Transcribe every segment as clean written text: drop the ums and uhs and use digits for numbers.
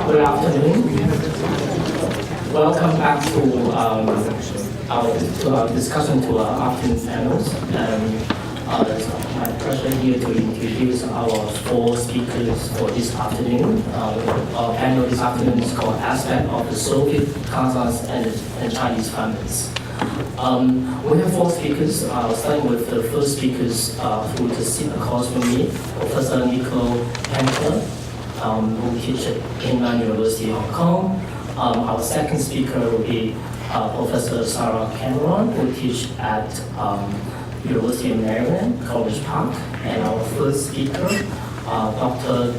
Good afternoon. Welcome back to our discussion to our afternoon panels. It's my pleasure here to introduce our four speakers for this afternoon. Our panel this afternoon is called Aspect of the Soviet, Kazakhs, and Chinese Famines. We have four speakers, starting with the first speakers who will sit across from me, Professor Niccolo Pianciola, who teaches at Lingnan University, Hong Kong. Our second speaker will be Professor Sarah Cameron, who teaches at University of Maryland, College Park. And our third speaker, Dr.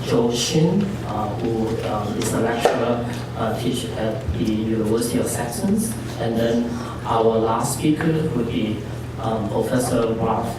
Joe Shin, who is a lecturer, teaches at the University of Sussex. And then our last speaker would be Professor Robert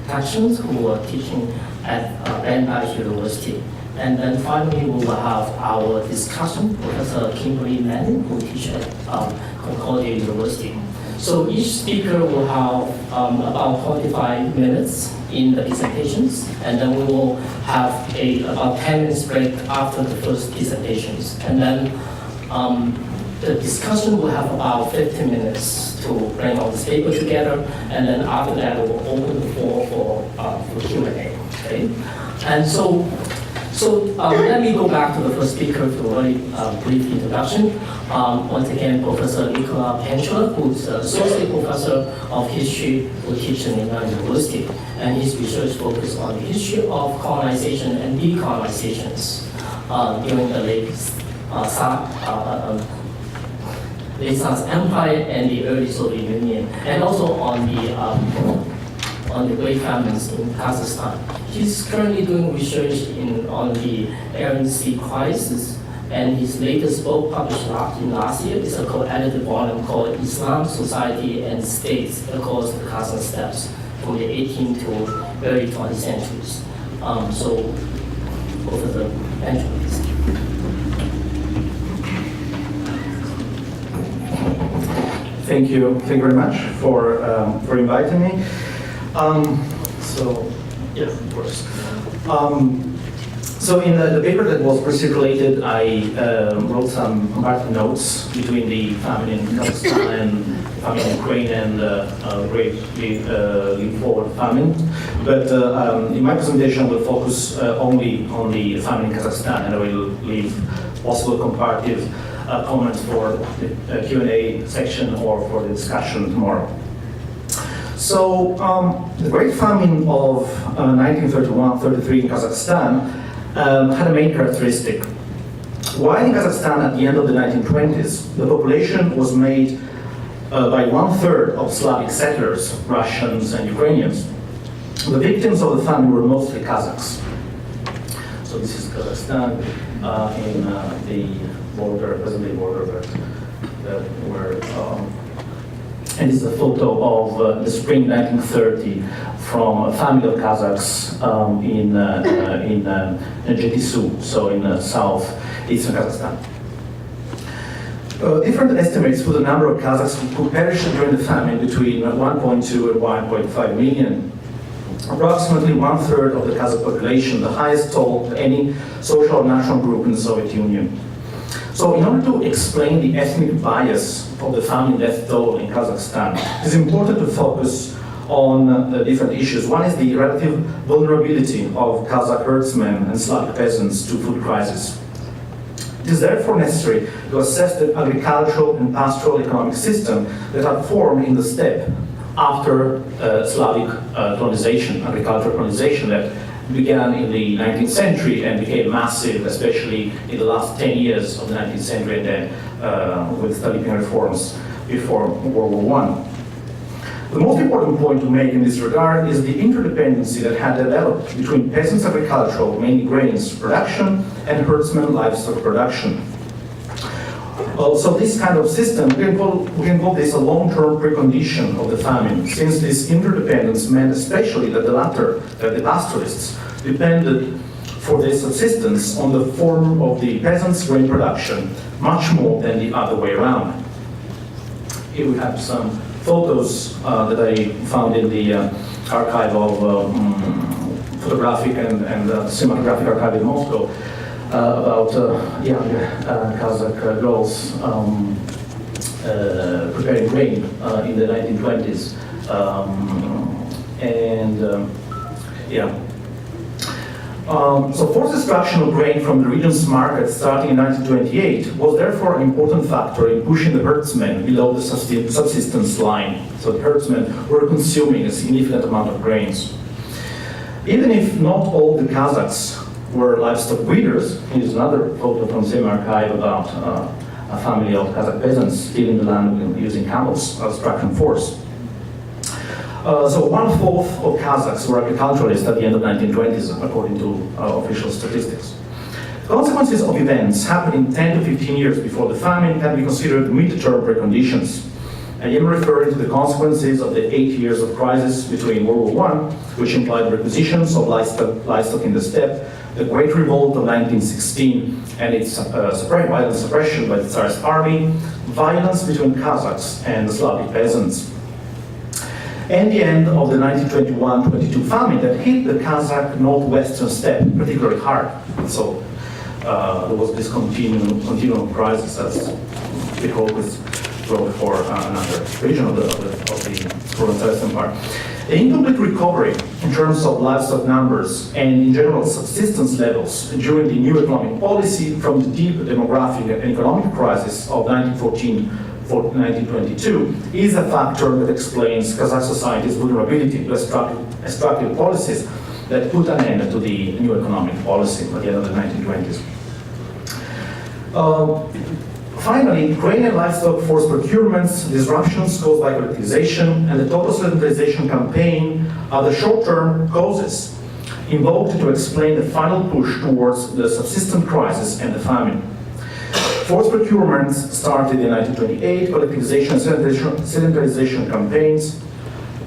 Conquest, who are teaching at Brandeis University. And then finally, we will have our discussion, Professor Kimberly Manning, who teaches at Concordia University. So each speaker will have about 45 minutes in the presentations, and then we will have about 10 minutes break after the first presentations. And then the discussion will have about 15 minutes to bring all this paper together, and then after that, we will open the floor for Q&A. Okay? And so let me go back to the first speaker for a very brief introduction. Once again, Professor Niccolo Pianciola, who is an associate professor of history who teaches in Lingnan University, and his research focuses on the history of colonization and decolonizations during the late Tsar's Empire and the early Soviet Union, and also on the Great Famines in Kazakhstan. He's currently doing research on the Aral Sea crisis, and his latest book, published last year, is a co-edited volume called Islam, Society, and States Across the Kazakh Steppes from the 18th to early 20th centuries. So, Professor Pianciola, please. Thank you very much for inviting me. Yes, of course. So in the paper that was circulated, I wrote some comparative notes between the famine in Kazakhstan and famine in Ukraine and Great Leap Forward famine. But in my presentation, I will focus only on the famine in Kazakhstan, and I will leave possible comparative comments for the Q&A section or for the discussion tomorrow. So the Great Famine of 1931-33 in Kazakhstan had a main characteristic. While in Kazakhstan at the end of the 1920s, the population was made by 1/3 of Slavic settlers, Russians and Ukrainians, the victims of the famine were mostly Kazakhs. So this is Kazakhstan in the border, present-day border, but where and this is a photo of the spring 1930 from a family of Kazakhs in Jetisu, so in southeastern Kazakhstan. Different estimates for the number of Kazakhs who perished during the famine between 1.2 and 1.5 million. Approximately 1/3 of the Kazakh population, the highest toll of any social or national group in the Soviet Union. So in order to explain the ethnic bias of the famine death toll in Kazakhstan, it is important to focus on different issues. One is the relative vulnerability of Kazakh herdsmen and Slavic peasants to food crisis. It is therefore necessary to assess the agricultural and pastoral economic system that had formed in the steppe after Slavic colonization, agricultural colonization that began in the 19th century and became massive, especially in the last 10 years of the 19th century, and then with Stalinian reforms before World War I. The most important point to make in this regard is the interdependency that had developed between peasants' agricultural, mainly grains, production and herdsmen livestock production. So this kind of system, we can call this a long-term precondition of the famine, since this interdependence meant especially that the latter, the pastoralists, depended for their subsistence on the form of the peasants' grain production, much more than the other way around. Here we have some photos that I found in the archive of photographic and cinematographic archive in Moscow. about young Kazakh girls preparing grain in the 1920s. So forced extraction of grain from the region's market starting in 1928 was therefore an important factor in pushing the herdsmen below the subsistence line. So the herdsmen were consuming a significant amount of grains. Even if not all the Kazakhs were livestock breeders, here's another photo from the same archive about a family of Kazakh peasants tilling the land using camels as traction force. So 1/4 of Kazakhs were agriculturalists at the end of the 1920s, according to official statistics. The consequences of events happening 10 to 15 years before the famine can be considered mid-term preconditions. I am referring to the consequences of the 8 years of crisis between World War I, which implied requisitions of livestock in the steppe, the Great Revolt of 1916 and its violent suppression by the Tsarist army, violence between Kazakhs and the Slavic peasants, and the end of the 1921-22 famine that hit the Kazakh northwestern steppe particularly hard. So there was this continuum crisis, as Niccolo wrote for another region of the Russian Tsarist Empire. The incomplete recovery in terms of livestock numbers and in general subsistence levels during the new economic policy from the deep demographic and economic crisis of 1914 for 1922 is a factor that explains Kazakh society's vulnerability to extractive policies that put an end to the new economic policy at the end of the 1920s. Finally, grain and livestock forced procurements, disruptions caused by collectivization, and the total sedentarization campaign are the short-term causes invoked to explain the final push towards the subsistence crisis and the famine. Forced procurements started in 1928, collectivization and sedentarization campaigns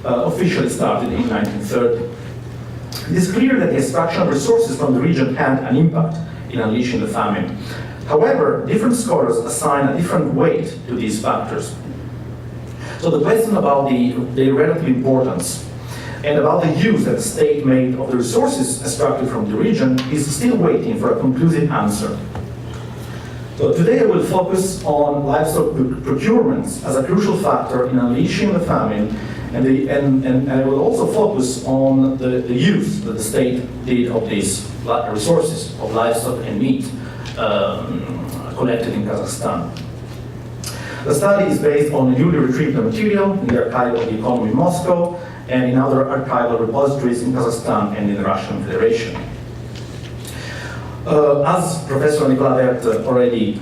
officially started in 1930. It is clear that the extraction of resources from the region had an impact in unleashing the famine. However, different scholars assign a different weight to these factors. So the question about the relative importance and about the use that the state made of the resources extracted from the region is still waiting for a conclusive answer. So today I will focus on livestock procurements as a crucial factor in unleashing the famine, and I will also focus on the use that the state did of these resources of livestock and meat collected in Kazakhstan. The study is based on newly retrieved material in the archive of the Economy in Moscow and in other archival repositories in Kazakhstan and in the Russian Federation. As Professor Niccolo Pianciola already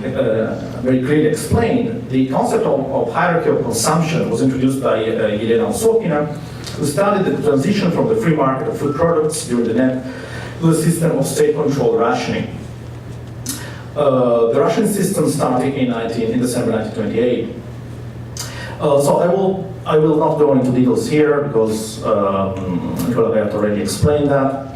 very clearly explained, the concept of hierarchy of consumption was introduced by Elena Osokina, who studied the transition from the free market of food products during the NEP to a system of state-controlled rationing. The Russian system started in December 1928. So I will not go into details here because Niccolo Pianciola already explained that.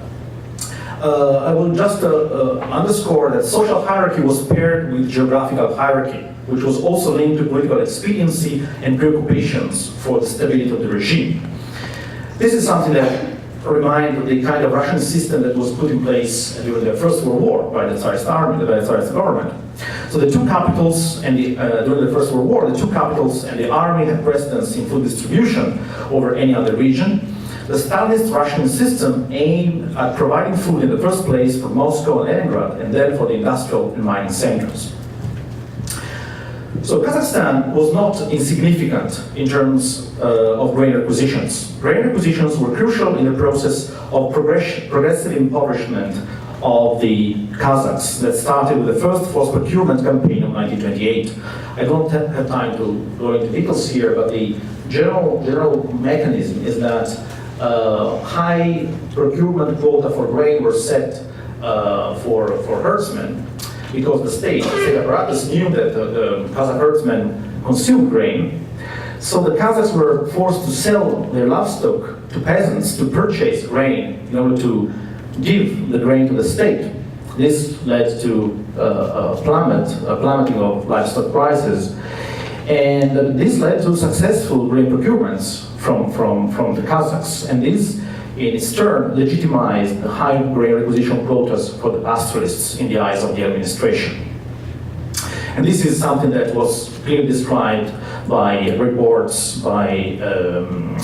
I will just underscore that social hierarchy was paired with geographical hierarchy, which was also linked to political expediency and preoccupations for the stability of the regime. This is something that reminds the kind of Russian system that was put in place during the First World War by the Tsarist army, by the Tsarist government. So the two capitals, and during the First World War, the two capitals and the army had precedence in food distribution over any other region. The Stalinist Russian system aimed at providing food in the first place for Moscow and Leningrad, and then for the industrial and mining centers. So Kazakhstan was not insignificant in terms of grain requisitions. Grain requisitions were crucial in the process of progressive impoverishment of the Kazakhs that started with the first forced procurement campaign of 1928. I don't have time to go into details here, but the general mechanism is that high procurement quota for grain were set for herdsmen because the state apparatus knew that the Kazakh herdsmen consumed grain. So the Kazakhs were forced to sell their livestock to peasants to purchase grain in order to give the grain to the state. This led to a plummeting of livestock prices. And this led to successful grain procurements from the Kazakhs, and this, in its turn, legitimized the high grain requisition quotas for the pastoralists in the eyes of the administration. And this is something that was clearly described by reports also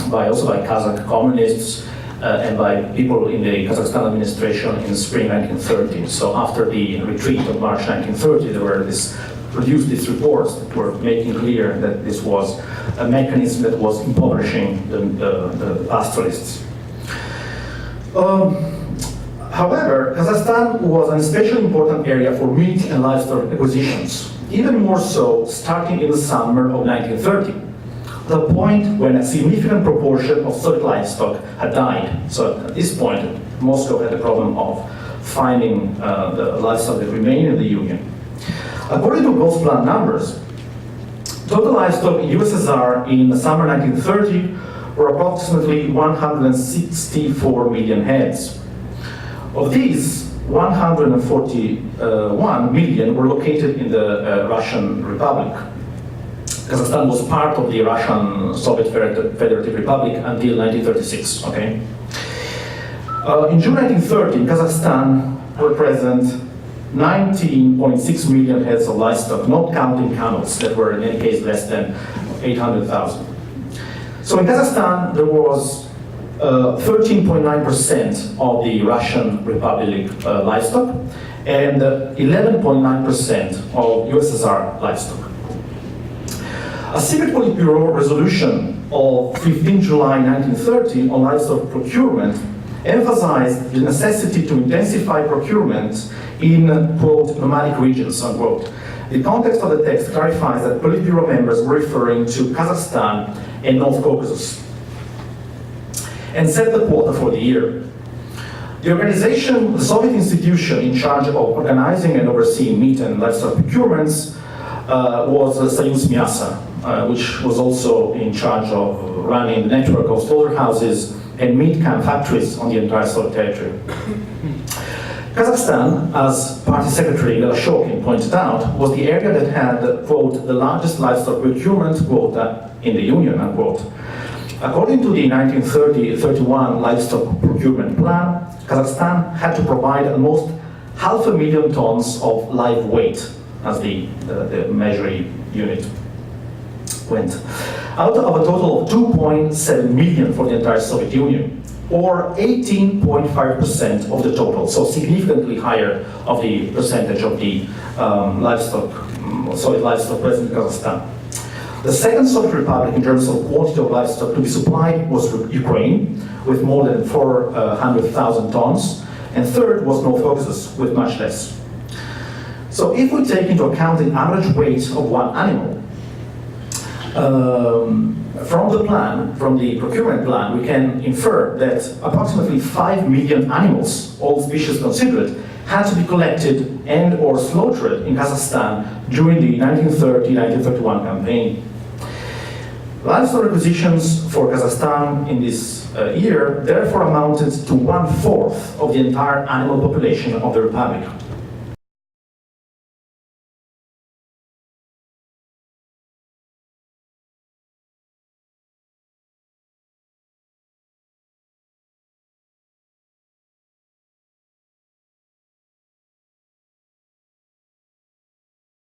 by Kazakh communists and by people in the Kazakhstan administration in the spring 1930. So after the retreat of March 1930, there were produced these reports that were making clear that this was a mechanism that was impoverishing the pastoralists. However, Kazakhstan was an especially important area for meat and livestock acquisitions, even more so starting in the summer of 1930, the point when a significant proportion of Soviet livestock had died. So at this point, Moscow had the problem of finding the livestock that remained in the Union. According to Gosplan numbers, total livestock in USSR in the summer 1930 were approximately 164 million heads. Of these, 141 million were located in the Russian Republic. Kazakhstan was part of the Russian Soviet Federative Republic until 1936, okay? In June 1930, in Kazakhstan were present 19.6 million heads of livestock, not counting camels that were in any case less than 800,000. So in Kazakhstan, there was 13.9% of the Russian Republic livestock and 11.9% of USSR livestock. A secret Politburo resolution of 15 July 1930 on livestock procurement emphasized the necessity to intensify procurement in, quote, nomadic regions, unquote. The context of the text clarifies that Politburo members were referring to Kazakhstan and North Caucasus, and set the quota for the year. The organization, the Soviet institution in charge of organizing and overseeing meat and livestock procurements was Soyuz Myasa, which was also in charge of running the network of slaughterhouses and meat camp factories on the entire Soviet territory. Kazakhstan, as Party Secretary Shokin pointed out, was the area that had, quote, the largest livestock procurement quota in the Union, unquote. According to the 1930-31 livestock procurement plan, Kazakhstan had to provide almost 500,000 tons of live weight, as the measuring unit went, out of a total of 2.7 million for the entire Soviet Union, or 18.5% of the total, so significantly higher of the percentage of the Soviet livestock present in Kazakhstan. The second Soviet Republic in terms of quantity of livestock to be supplied was Ukraine, with more than 400,000 tons, and third was North Caucasus, with much less. So if we take into account the average weight of one animal, from the procurement plan, we can infer that approximately 5 million animals, all species considered, had to be collected and or slaughtered in Kazakhstan during the 1930-1931 campaign. Livestock requisitions for Kazakhstan in this year therefore amounted to 1/4 of the entire animal population of the Republic.